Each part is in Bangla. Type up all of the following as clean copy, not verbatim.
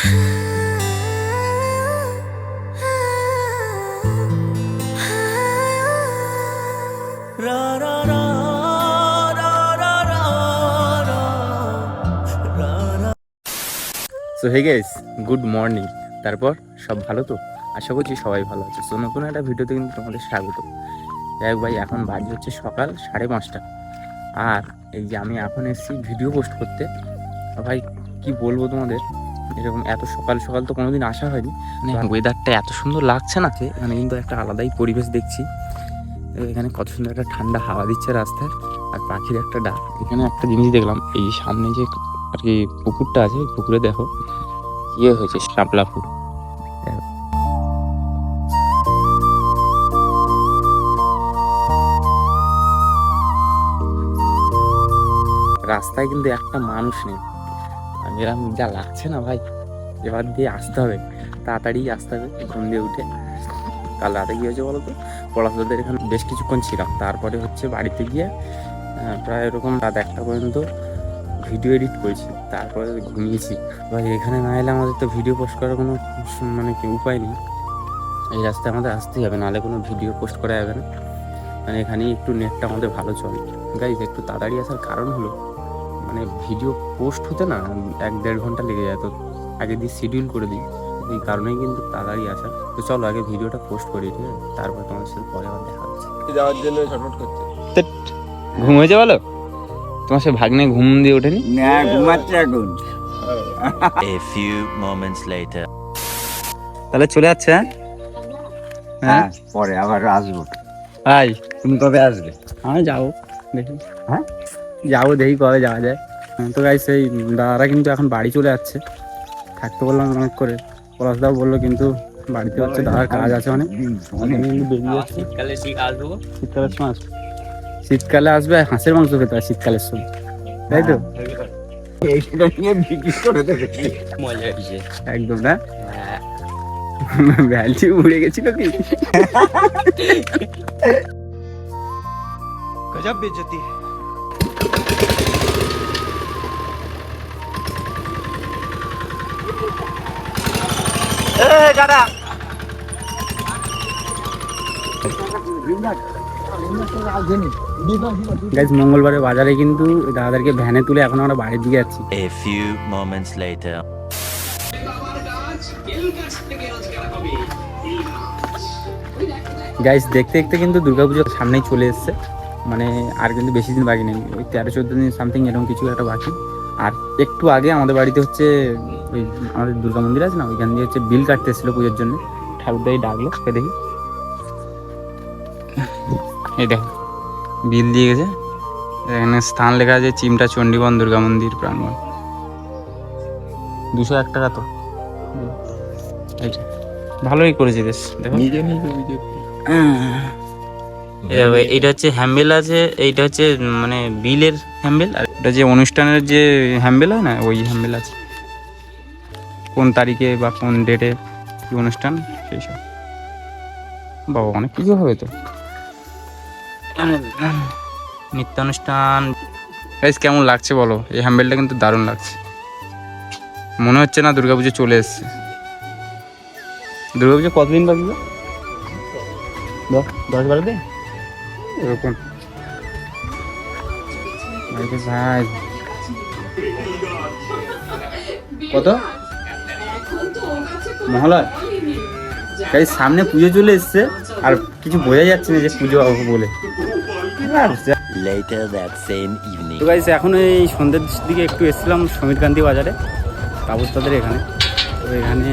So hey guys, good morning. তারপর সব ভালো তো? আশা করছি সবাই ভালো আছে। সো নতুন একটা ভিডিওতে কিন্তু তোমাদের স্বাগত। যাই হোক ভাই, এখন বাজে হচ্ছে সকাল 5:30, আর এই যে আমি এখন এসেছি ভিডিও পোস্ট করতে। ভাই কি বলবো তোমাদের, এরকম এত সকাল সকাল তো কোনোদিন আসা হয়নি। মানে ওয়েদারটা এত সুন্দর লাগছে না, এখানে কিন্তু একটা আলাদাই পরিবেশ দেখছি। এখানে কত সুন্দর একটা ঠান্ডা হাওয়া দিচ্ছে রাস্তায়, আর পাখির একটা ডাক। এখানে একটা জিনিস দেখলাম, এই সামনে যে আর কি পুকুরটা আছে, পুকুরে দেখো ইয়ে হয়েছে, শাপলা ফুল। রাস্তায় কিন্তু একটা মানুষ নেই। আমি এরকম যা লাগছে না ভাই, এবার দিয়ে আসতে হবে, তাড়াতাড়ি আসতে হবে ঘুম দিয়ে উঠে। কাল রাতে কি হয়েছে বলো তো, পড়াশোনাদের এখানে বেশ কিছুক্ষণ ছিলাম, তারপরে হচ্ছে বাড়িতে গিয়ে প্রায় এরকম রাত 1টা পর্যন্ত ভিডিও এডিট করেছি, তারপরে ঘুমিয়েছি। ভাই এখানে না এলে আমাদের তো ভিডিও পোস্ট করার কোনো মানে কি উপায় নেই। এই রাস্তায় আমাদের আসতেই হবে, নাহলে কোনো ভিডিও পোস্ট করা যাবে না। মানে এখানেই একটু নেটটা আমাদের ভালো চলে। গাইজ একটু তাড়াতাড়ি আসার কারণ হলো, মানে ভিডিও পোস্ট হতে না 1-1.5 ঘন্টা লেগে যায়, তো আগে দিয়ে শিডিউল করে দিই, এই কারণেই কিন্তু তাড়াতাড়ি আসা। তো চলো আগে ভিডিওটা পোস্ট করি, ঠিক আছে? তারপর তোমার সাথে পরে আবার দেখা হচ্ছে। যাওয়ার জন্য ছটফট করছে। ঘুম হয়েছে বলো? তোমার সে ভাগ্নে ঘুম দিয়ে ওঠেনি? না, ঘুমাচ্ছে এখন। A few moments later. তাহলে চলে যাচ্ছে। হ্যাঁ, পরে আবার আসবো। ভাই তুমি কবে আসবে? আমি যাবো, দেখি। হ্যাঁ, যাবো, দেখি কবে যাওয়া যায়। তো গাইস এই দাদারা কিন্তু এখন বাড়ি চলে যাচ্ছে। থাকতে বললাম অনেক করে, পলাশদাও বললো, কিন্তু বাড়িতে হচ্ছে দাদার কাজ আছে অনেক। কিন্তু বেরিয়ে যাচ্ছে। শীতকালে ঠিক আসবো। শীতকালের সময় আসবে, শীতকালে আসবে হাঁসের মাংস খেতে হয় শীতকালের সময়, তাই তো? এইটা নিয়ে বিক্রি করে দেবে। মজা হয়েছে একদম না, ভ্যালু উড়ে গেছিল কি? গজব বেজতি। গাইস মঙ্গলবারে বাজারে কিন্তু দাদাদেরকে ভ্যানে তুলে এখন আমরা বাড়ির দিকে যাচ্ছি। A few moments later. Guys দেখতে দেখতে কিন্তু দুর্গাপুজোর সামনেই চলে এসছে, মানে আর কিন্তু বেশি দিন বাকি নেই, ওই 13-14 দিন সামথিং এরকম কিছু একটা বাকি। আর একটু আগে আমাদের বাড়িতে হচ্ছে ওই আমাদের দুর্গা মন্দির আছে না, ওইখান দিয়ে হচ্ছে বিল কাটতে এসেছিলো পুজোর জন্য। ঠাকুরদাই ডাকলো, দেখি এই দেখো বিল দিয়ে গেছে। এখানে স্থান লেখা আছে চিমটা চণ্ডীবন দুর্গা মন্দির প্রাঙ্গণ। 201 টাকা তো, এইটা ভালোই করেছে বেশ। দেখো এইটা হচ্ছে হ্যাম্বেল আছে, এইটা হচ্ছে মানে বিলের হ্যাম্বেল, আর এটা যে অনুষ্ঠানের যে হ্যাম্বেল হয় না, ওই হ্যাম্বেল আছে কোন তারিখে বা কোন ডেটে কি অনুষ্ঠান সেই সব। বাবা অনেক কিছু হবে তো, নিত্যানুষ্ঠান। গাইস কেমন লাগছে বলো? এই হ্যাম্বেলটা কিন্তু দারুণ লাগছে, মনে হচ্ছে না দুর্গাপুজো চলে এসছে। দুর্গাপুজো কতদিন বাকি? 10-12 দিন এরকম। ভাই কত মহালয়? গাইস সামনে পুজো চলে এসছে, আর কিছু বোঝা যাচ্ছে না যে পুজো হবে বলে। Later that same evening. তো গাইস এখন এই সন্ধ্যের দিকে একটু এসেছিলাম সমীরকান্তি বাজারে, তাদের এখানে। তো এখানে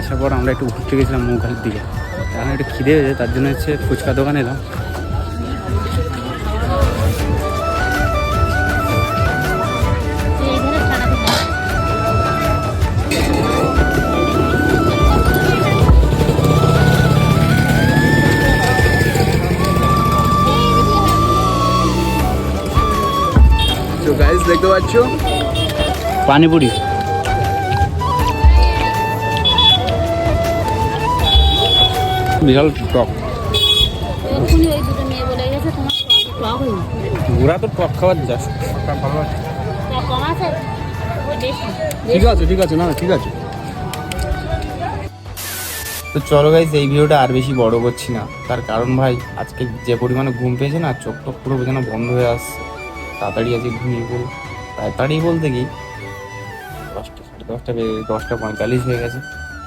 আসার পর আমরা একটু ঘুরতে গেছিলাম মৌখালির দিকে। এখন একটু খিদে হয়েছে, তার জন্য হচ্ছে ফুচকা দোকানে এলাম। তো গাইস দেখতে পাচ্ছ পানিপুরি, বিশাল টক। ঘোরা তো টক খাবার জাস্ট ঠিক আছে ঠিক আছে, না ঠিক আছে। তো চলো গাইস, এই ভিডিওটা আর বেশি বড় করছি না, তার কারণ ভাই আজকে যে পরিমাণে ঘুম পেয়েছে না, চোখ টোক পুরো যেন বন্ধ হয়ে আসছে। তাড়াতাড়ি আজকে ঘুমিয়ে পড়ি। তাড়াতাড়ি বলতে কি 10:45 হয়ে গেছে।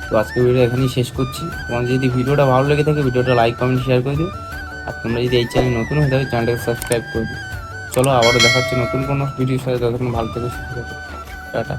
তো আজকে ভিডিওটা এখানেই শেষ করছি। তোমার যদি ভিডিওটা ভালো লেগে থাকে ভিডিওটা লাইক কমেন্ট শেয়ার করে দিও। আর তোমরা যদি এই চ্যানেল নতুন হয়ে থাকে চ্যানেলটাকে সাবস্ক্রাইব করে দিও। চলো আবারও দেখা হচ্ছে নতুন কোনো ভিডিওর সাথে। ততক্ষণ ভালো থেকো, সুস্থ থেকো, টাটা।